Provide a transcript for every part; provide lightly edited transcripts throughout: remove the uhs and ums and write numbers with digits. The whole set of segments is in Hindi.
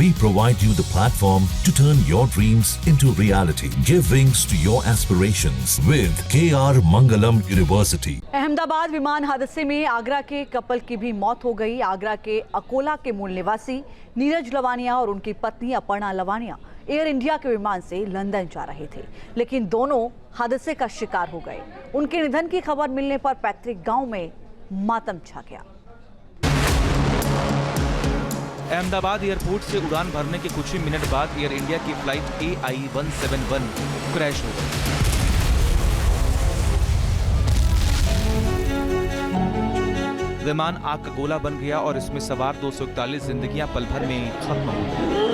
We provide you the platform to turn your dreams into reality. Give wings to your aspirations with KR Mangalam University. Ahmedabad विमान हादसे में आगरा के कपल की भी मौत हो गई। आगरा के अकोला के मूल निवासी नीरज लवानिया और उनकी पत्नी अपर्णा लवानिया एयर इंडिया के विमान से लंदन जा रहे थे, लेकिन दोनों हादसे का शिकार हो गए। उनके निधन की खबर मिलने पर पैतृक गांव में मातम छा गया। अहमदाबाद एयरपोर्ट से उड़ान भरने के कुछ ही मिनट बाद एयर इंडिया की फ्लाइट AI-171 क्रैश हो गई। विमान आग का गोला बन गया और इसमें सवार 241 जिंदगियां पल भर में खत्म हो गई।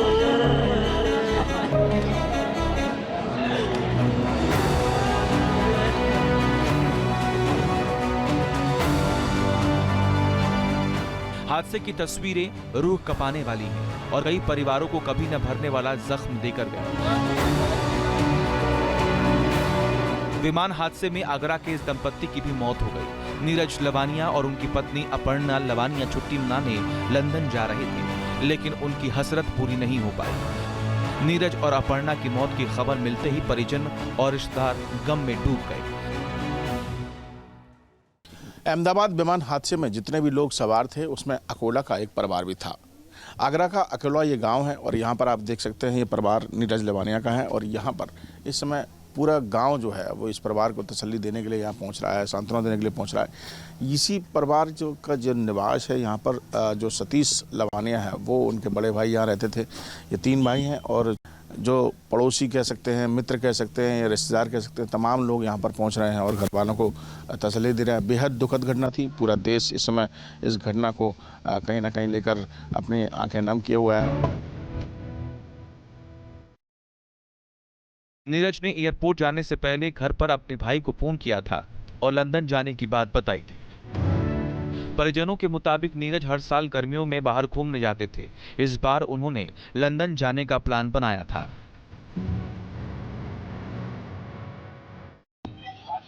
हादसे की तस्वीरें रूह कपाने वाली हैं और कई परिवारों को कभी न भरने वाला जख्म देकर गया। विमान हादसे में आगरा के इस दंपत्ति की भी मौत हो गई। नीरज लवानिया और उनकी पत्नी अपर्णा लवानिया छुट्टी मनाने लंदन जा रहे थे, लेकिन उनकी हसरत पूरी नहीं हो पाई। नीरज और अपर्णा की मौत की खबर मिलते ही परिजन और रिश्तेदार गम में डूब गए। अहमदाबाद विमान हादसे में जितने भी लोग सवार थे उसमें अकोला का एक परिवार भी था। आगरा का अकोला ये गांव है और यहाँ पर आप देख सकते हैं ये परिवार नीरज लवानिया का है और यहाँ पर इस समय पूरा गांव जो है वो इस परिवार को तसल्ली देने के लिए यहाँ पहुँच रहा है, सांत्वना देने के लिए पहुँच रहा है। इसी परिवार का जो निवास है यहाँ पर जो सतीश लवानिया है वो उनके बड़े भाई यहाँ रहते थे। ये 3 भाई हैं और जो पड़ोसी कह सकते हैं, मित्र कह सकते हैं या रिश्तेदार कह सकते हैं, तमाम लोग यहाँ पर पहुँच रहे हैं और घर वालों को तसल्ली दे रहे हैं। बेहद दुखद घटना थी। पूरा देश इस समय इस घटना को कहीं ना कहीं लेकर अपनी आंखें नम किए हुआ है। नीरज ने एयरपोर्ट जाने से पहले घर पर अपने भाई को फोन किया था और लंदन जाने की बात बताई थी। परिजनों के मुताबिक नीरज हर साल गर्मियों में बाहर घूमने जाते थे। इस बार उन्होंने लंदन जाने का प्लान बनाया था।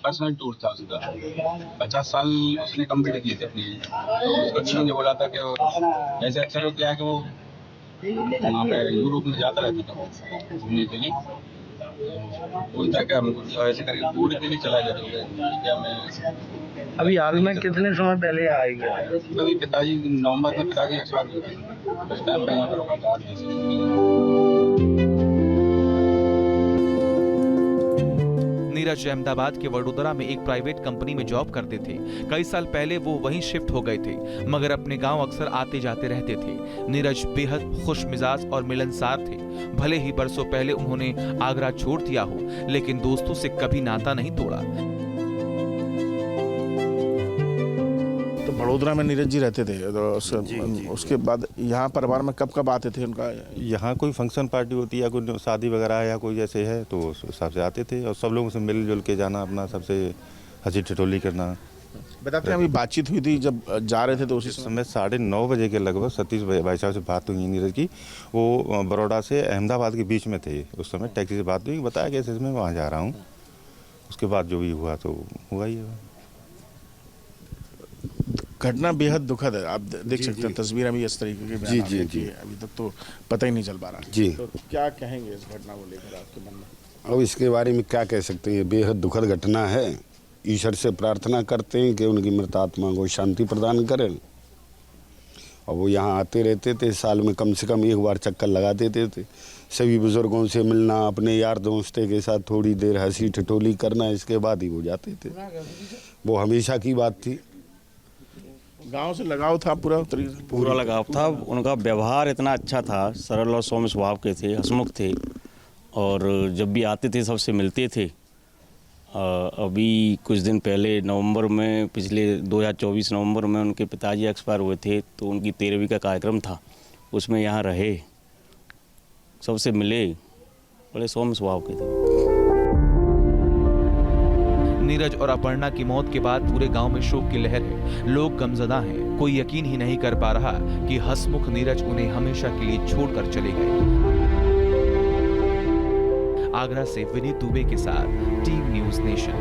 पर्सनल टूर था उसका। 50 साल उसने कंप्लीट किए थे अपनी। तो उसको मुझे बोला था कि ऐसे अक्सर हो क्या कि वो वहाँ पे यूरोप में जाता रहता था घूमने के लिए। बोलता क्या हमको ऐसे करके पूरे दिन ही चला जाता क्या मैं। अभी हाल में कितने समय पहले आएंगे? अभी पिताजी नवंबर में पिताजी एक्सपायर हुए थे। उस टाइम पे यहाँ पर नीरज अहमदाबाद के वडोदरा में एक प्राइवेट कंपनी में जॉब करते थे। कई साल पहले वो वहीं शिफ्ट हो गए थे, मगर अपने गांव अक्सर आते जाते रहते थे। नीरज बेहद खुश मिजाज और मिलनसार थे। भले ही बरसों पहले उन्होंने आगरा छोड़ दिया हो, लेकिन दोस्तों से कभी नाता नहीं तोड़ा। तो वडोदरा में नीरज जी रहते थे तो उसके बाद यहाँ परिवार में कब आते थे उनका? यहाँ कोई फंक्शन पार्टी होती है या कोई शादी वगैरह या कोई जैसे है तो उस हिसाब से आते थे और सब लोगों से मिलजुल के जाना, अपना सबसे हंसी ठिठोली करना। बताते हैं अभी बातचीत हुई थी जब जा रहे थे तो उसी समय 9:30 बजे के लगभग सतीश भाई साहब से बात हुई नीरज की। वो बड़ौदा से अहमदाबाद के बीच में थे। उस समय टैक्सी से बात हुई, बताया कि मैं वहाँ जा रहा हूँ। उसके बाद जो भी हुआ तो हुआ ही है। घटना बेहद दुखद है। आप देख सकते हैं तस्वीर अभी इस तरीके की। जी अभी तक तो पता ही नहीं चल पा रहा। जी तो क्या कहेंगे इस घटना को लेकर आपके मन में? अब इसके बारे में क्या कह सकते हैं? बेहद दुखद घटना है। ईश्वर से प्रार्थना करते हैं कि उनकी मृत आत्मा को शांति प्रदान करें। और वो यहाँ आते रहते थे, साल में कम से कम एक बार चक्कर लगा देते थे। सभी बुजुर्गों से मिलना, अपने यार दोस्तों के साथ थोड़ी देर हंसी ठिठोली करना, इसके बाद ही वो जाते थे। वो हमेशा की बात थी। गांव से लगाव था पूरा लगाव था। उनका व्यवहार इतना अच्छा था, सरल और सौम्य स्वभाव के थे, हंसमुख थे और जब भी आते थे सबसे मिलते थे। अभी कुछ दिन पहले नवंबर में, पिछले 2024 नवंबर में उनके पिताजी एक्सपायर हुए थे, तो उनकी 13वीं का कार्यक्रम था, उसमें यहाँ रहे, सबसे मिले, बड़े सौम्य स्वभाव के थे। नीरज और अपर्णा की मौत के बाद पूरे गांव में शोक की लहर है। लोग गमजदा हैं। कोई यकीन ही नहीं कर पा रहा कि हंसमुख नीरज उन्हें हमेशा के लिए छोड़कर चले गए। आगरा से विनीत दुबे के साथ टीम न्यूज़ नेशन।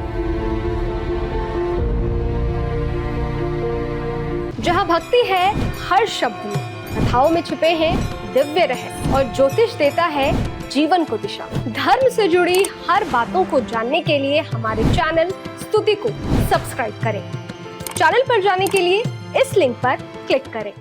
जहां भक्ति है हर शब्द में, कथाओं में छुपे हैं दिव्य रहस्य और ज्योतिष देता है जीवन को दिशा। धर्म से जुड़ी हर बातों को जानने के लिए हमारे चैनल स्तुति को सब्सक्राइब करें। चैनल पर जाने के लिए इस लिंक पर क्लिक करें।